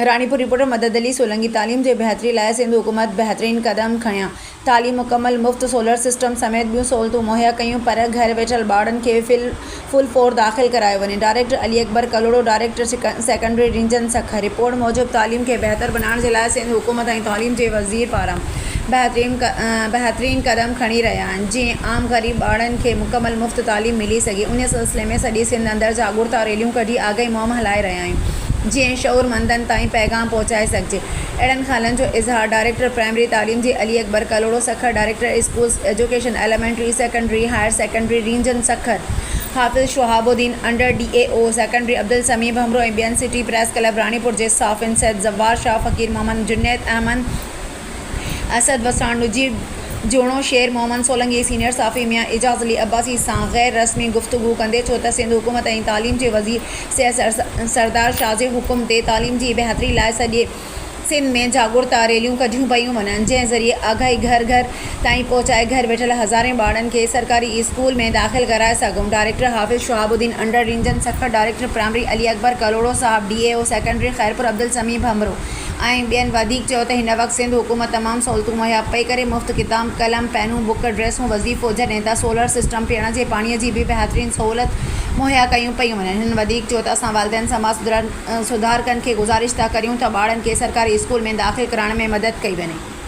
Ranipur reporter मदद अली सोलंकी तालीम जे बहितरी लाइ सिंध हुकूमत बहितरीन कदम खणिया। तालीम मुकम्मल मुफ़्त सोलर सिस्टम समेत ॿियूं सहूलियतूं मुहैया कयूं पर घर वेठल ॿारनि खे फुल फोर दाख़िल करायो वञे। Director Ali Akbar Kalhoro, director secondary region Sukkur. Report मूजिबि तालीम खे बहितर बनाइण जे लाइ सिंध हुकूमत ऐं तालीम जे वज़ीर पारां बहितरीन कदम खणी रहिया आहिनि जीअं आम ग़रीब ॿारनि खे मुकम्मल मुफ़्त तालीम मिली सघे। उन सिलसिले में सॼी सिंध अंदरि जागरूकता रैलियूं कढी आगाही मुहिम हलाए रहिया आहियूं जीअं शऊरमंदनि ताईं पैगाम पहुचाए सघिजे। अहिड़नि ख़्यालनि जो इज़हार डायरेक्टर प्राइमरी तालीम जे Ali Akbar Kalhoro Sukkur, director schools education elementary secondary higher secondary region Sukkur Hafiz Shahabuddin, under DAO secondary Abdul Sami Bhamro ऐं ॿियनि सिटी प्रेस क्लब रानीपुर जे साफ़िन सैद ज़वार शाह, फ़कीर मोहम्मद, जुनैद अहमद, असद वसाण, मुजीब जोड़ो, शेर मोहम्मद सोलंकी, सीनियर साफ़ी मियाँ एजाज़ अली अब्बासी सां गैर रस्मी गुफ्तगू कंदे चयो त सिंध हुकूमत ऐं तालीम जे वज़ीर सैयद सरदार शाह जे हुकुम ते तालीम जी बहितरी लाइ सॼे सिंध में जागरूकता रैलियूं कढियूं पयूं वञनि जंहिं ज़रिए आगाही घर घर ताईं पहुचाए घर वेठल हज़ारें ॿारनि खे सरकारी स्कूल में दाख़िल कराए सघूं। Director Hafiz Shahabuddin, under region Sukkur, director primary Ali Akbar Kalhoro साहब, DAO सेकेंडरी खैरपुर अब्दुल समी भमरो ऐं ॿियनि वधीक चयो त हिन वक़्तु सिंध हुकूमत तमामु सहूलियतूं मुहैया पई करे मुफ़्त किताब, कलम, पेनूं, बुक, ड्रेसूं, वज़ीफ़ो, जॾहिं त सोलर सिस्टम, पीअण जे पाणीअ जी बि बहितरीन सहूलियत मुहैया कयूं पयूं वञनि। हिन वधीक चयो त असां वालिदैन समाज सुधारकनि खे गुज़ारिश था करियूं त ॿारनि खे सरकारी स्कूल में दाख़िल कराइण में मदद कई वञे।